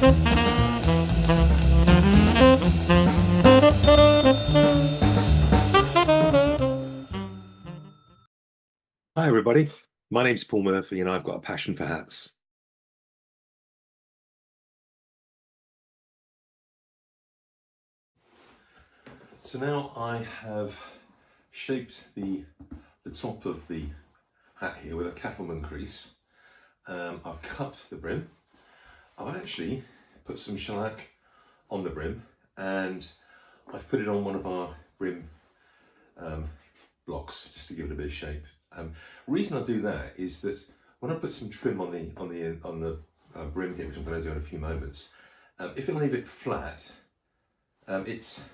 Hi everybody, my name's Paul Murphy and I've got a passion for hats. So now I have shaped the top of the hat here with a cattleman crease. I've cut the brim. I've actually put some shellac on the brim and I've put it on one of our brim blocks just to give it a bit of shape. Reason I do that is that when I put some trim on the brim here, which I'm going to do in a few moments, if I leave it flat, it's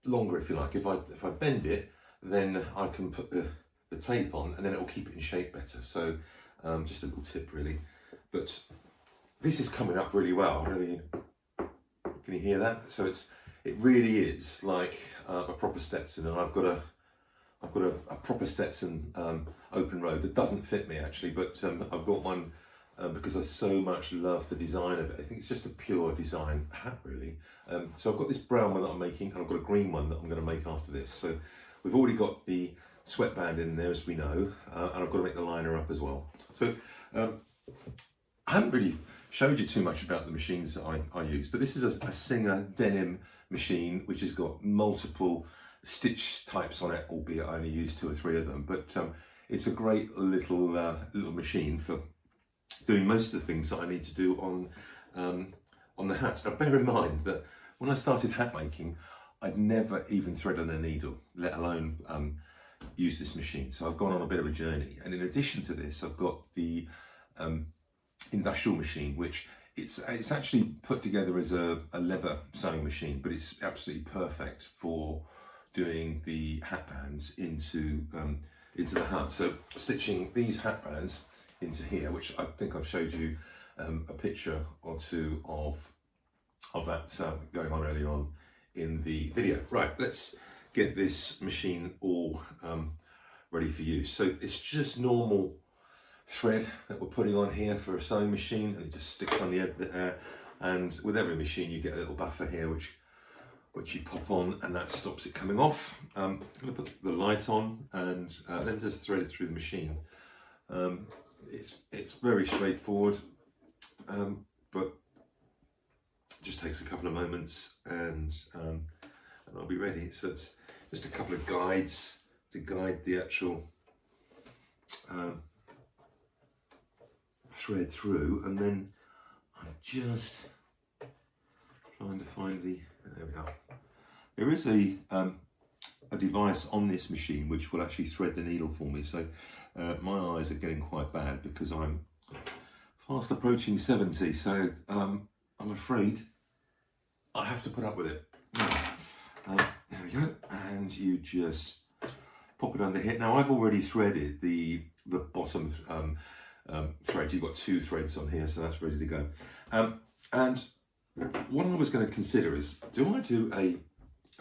longer if you like. If I bend it, then I can put the tape on and then it will keep it in shape better. So just a little tip really. But this is coming up really well. Really, can you hear that? So it really is like a proper Stetson, and I've got a proper Stetson open road that doesn't fit me actually, but I've got one because I so much love the design of it. I think it's just a pure design hat really. So I've got this brown one that I'm making and I've got a green one that I'm going to make after this. So we've already got the sweatband in there as we know, and I've got to make the liner up as well. So I haven't really showed you too much about the machines that I use, but this is a Singer denim machine which has got multiple stitch types on it, albeit I only use 2 or 3 of them, but it's a great little machine for doing most of the things that I need to do on the hats. Now bear in mind that when I started hat making, I'd never even threaded a needle, let alone use this machine. So I've gone on a bit of a journey, and in addition to this I've got the industrial machine, which it's actually put together as a leather sewing machine, but it's absolutely perfect for doing the hat bands into the hat. So stitching these hat bands into here, which I think I've showed you a picture or two of that going on earlier on in the video. Right, let's get this machine all ready for use. So it's just normal thread that we're putting on here for a sewing machine, and it just sticks on the end there. And with every machine you get a little buffer here which you pop on, and that stops it coming off. I'm going to put the light on and then just thread it through the machine. It's very straightforward, but it just takes a couple of moments and I'll be ready. So it's just a couple of guides to guide the actual thread through, and then I'm just trying to find the, there we are. There is a device on this machine which will actually thread the needle for me. So my eyes are getting quite bad because I'm fast approaching 70. So I'm afraid I have to put up with it. There we go. And you just pop it under here. Now I've already threaded the bottom thread. You've got 2 threads on here, so that's ready to go. And what I was going to consider is, do I do a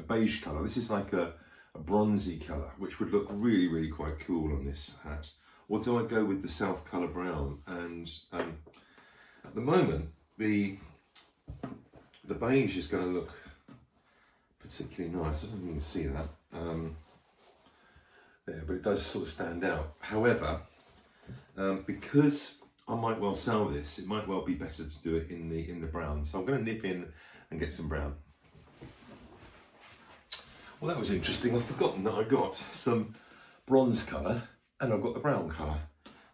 beige colour? This is like a bronzy colour, which would look really, really quite cool on this hat. Or do I go with the South colour brown? And at the moment, the beige is going to look particularly nice. I don't know if you can see that there, but it does sort of stand out. However, because I might well sell this, it might well be better to do it in the brown. So I'm going to nip in and get some brown. Well, that was interesting. I've forgotten that I got some bronze colour and I've got the brown colour.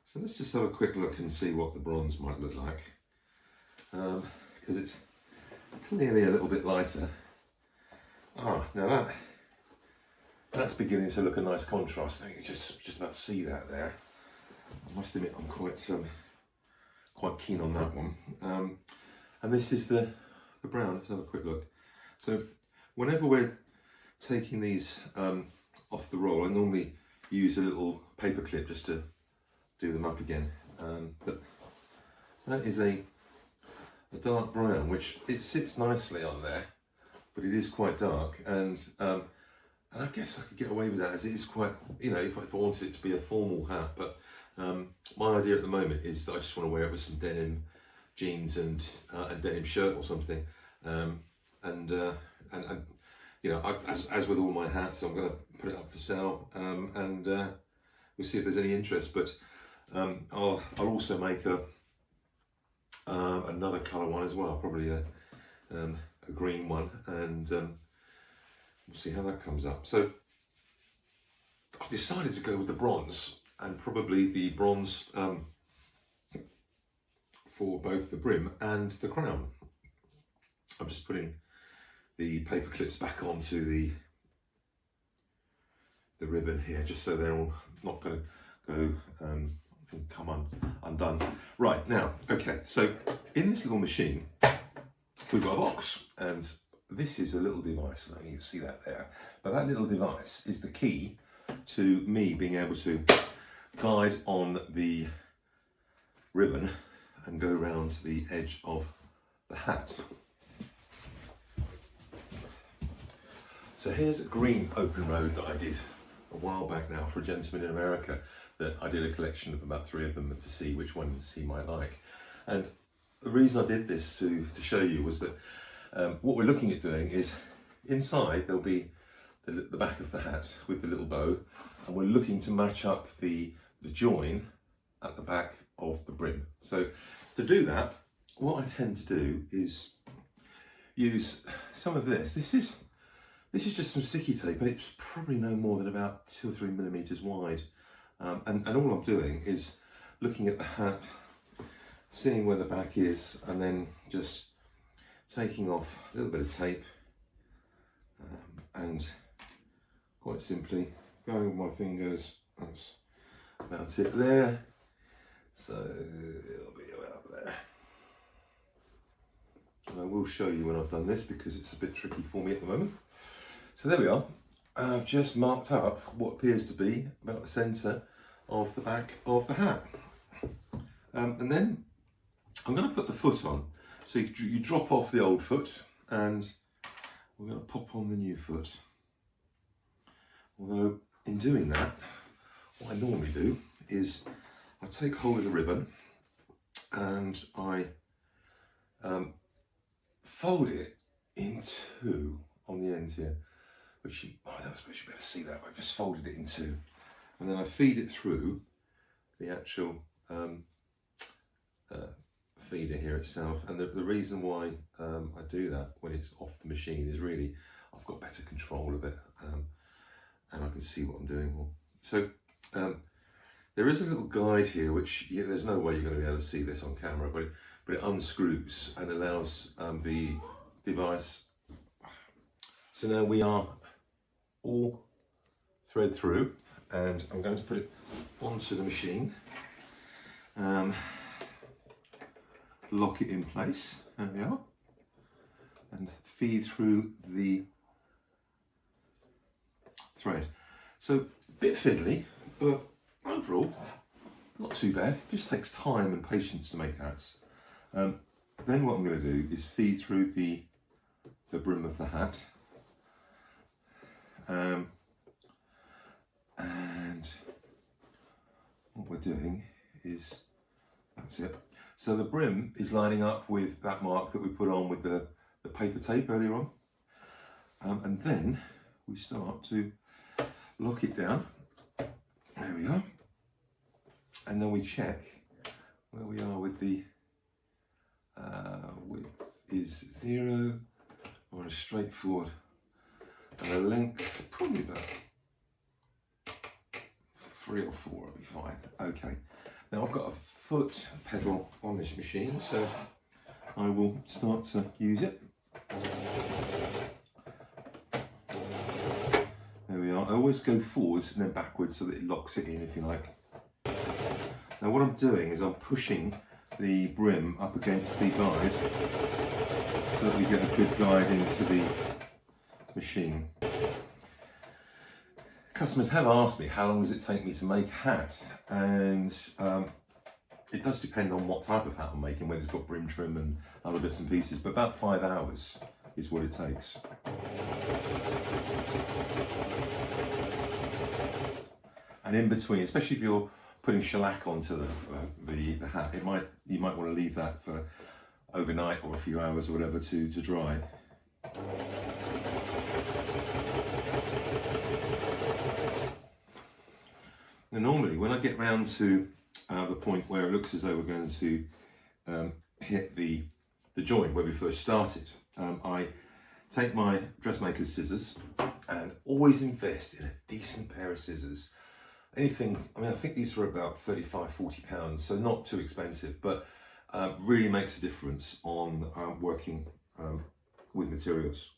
So let's just have a quick look and see what the bronze might look like. Because it's clearly a little bit lighter. Ah, now that's beginning to look a nice contrast. I think you just about see that there. I must admit I'm quite keen on that one. And this is the brown. Let's have a quick look. So whenever we're taking these off the roll, I normally use a little paper clip just to do them up again. But that is a dark brown, which it sits nicely on there, but it is quite dark. And I guess I could get away with that, as it is quite, you know, if I wanted it to be a formal hat. But my idea at the moment is that I just want to wear it with some denim jeans and a denim shirt or something. And you know, as with all my hats, I'm going to put it up for sale, and we'll see if there's any interest. But I'll also make another colour one as well, probably a green one, and we'll see how that comes up. So I've decided to go with the bronze, and probably the bronze for both the brim and the crown. I'm just putting the paper clips back onto the ribbon here, just so they're all not going to go come undone. Right, now, okay, so in this little machine we've got a box, and this is a little device. I don't know if you can see that there, but that little device is the key to me being able to guide on the ribbon and go around the edge of the hat. So here's a green open road that I did a while back now for a gentleman in America, that I did a collection of about 3 of them to see which ones he might like. And the reason I did this to show you was that what we're looking at doing is, inside there'll be the back of the hat with the little bow, and we're looking to match up the join at the back of the brim. So to do that, what I tend to do is use some of this. This is just some sticky tape, and it's probably no more than about 2 or 3 millimeters wide. And all I'm doing is looking at the hat, seeing where the back is, and then just taking off a little bit of tape, and quite simply going with my fingers. That's about it there. So it'll be about there. And I will show you when I've done this, because it's a bit tricky for me at the moment. So there we are. I've just marked up what appears to be about the centre of the back of the hat. And then I'm going to put the foot on. So you drop off the old foot, and we're going to pop on the new foot. Although in doing that, what I normally do is I take hold of the ribbon and I fold it in 2 on the end here, which I don't suppose you'll be able to see that, but I've just folded it in 2. And then I feed it through the actual feeder here itself. And the reason why I do that when it's off the machine is really I've got better control of it, and I can see what I'm doing more. So there is a little guide here, which there's no way you're going to be able to see this on camera, but it unscrews and allows the device. So now we are all thread through, and I'm going to put it onto the machine, lock it in place, there we are, and feed through the thread. So a bit fiddly, but overall not too bad. It just takes time and patience to make hats. Then what I'm going to do is feed through the brim of the hat, and what we're doing is, that's it. So the brim is lining up with that mark that we put on with the paper tape earlier on, and then we start to lock it down. There we are, and then we check where we are with the width is 0 on a straightforward, and a length probably about 3 or 4 will be fine. Okay, now I've got a foot pedal on this machine, so I will start to use it. There we are. I always go forwards and then backwards so that it locks it in, if you like. Now what I'm doing is I'm pushing the brim up against the guide so that we get a good guide into the machine. Customers have asked me how long does it take me to make hats, and it does depend on what type of hat I'm making, whether it's got brim trim and other bits and pieces, but about 5 hours is what it takes. And in between, especially if you're putting shellac onto the hat, you might want to leave that for overnight or a few hours or whatever to dry. Now normally when I get round to the point where it looks as though we're going to hit the joint where we first started, I take my dressmaker's scissors and always invest in a decent pair of scissors. Anything, I mean, I think these were about 35, 40 pounds, so not too expensive, but really makes a difference on working with materials.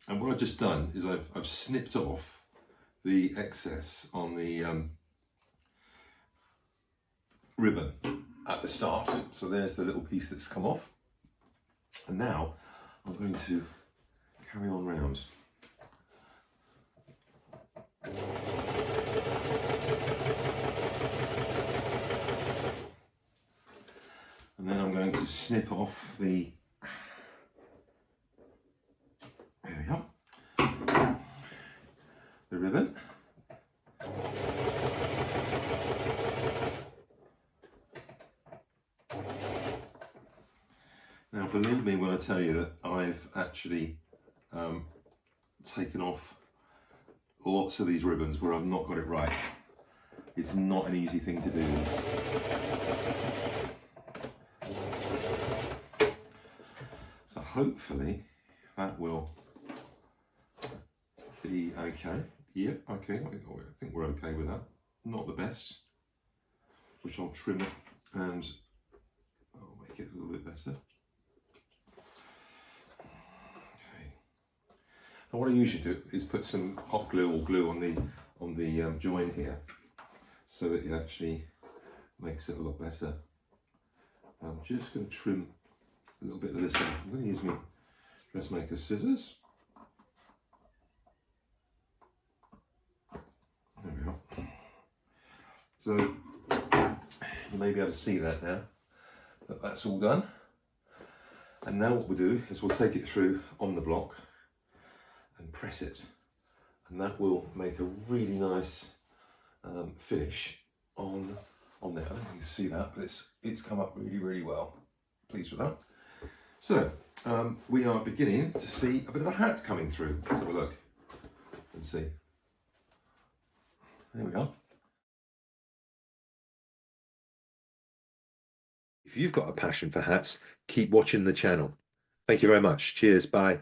And what I've just done is I've snipped off the excess on the ribbon at the start. So there's the little piece that's come off. And now I'm going to carry on round. And then I'm going to snip off the, there we go, the ribbon. Now believe me when I tell you that I've actually taken off lots of these ribbons where I've not got it right. It's not an easy thing to do. So hopefully that will be okay. Yeah, okay, I think we're okay with that. Not the best, which I'll trim it and I'll make it a little bit better. Okay. And what I usually do is put some hot glue or glue on the join here, so that it actually makes it a lot better. I'm just going to trim a little bit of this off. I'm going to use my dressmaker's scissors. There we go. So you may be able to see that now, but that's all done. And now what we'll do is we'll take it through on the block and press it, and that will make a really nice finish on there. I don't know if you can see that, but it's come up really well. Pleased with that. So we are beginning to see a bit of a hat coming through. Let's have a look and see. There we are. If you've got a passion for hats, keep watching the channel. Thank you very much. Cheers. Bye.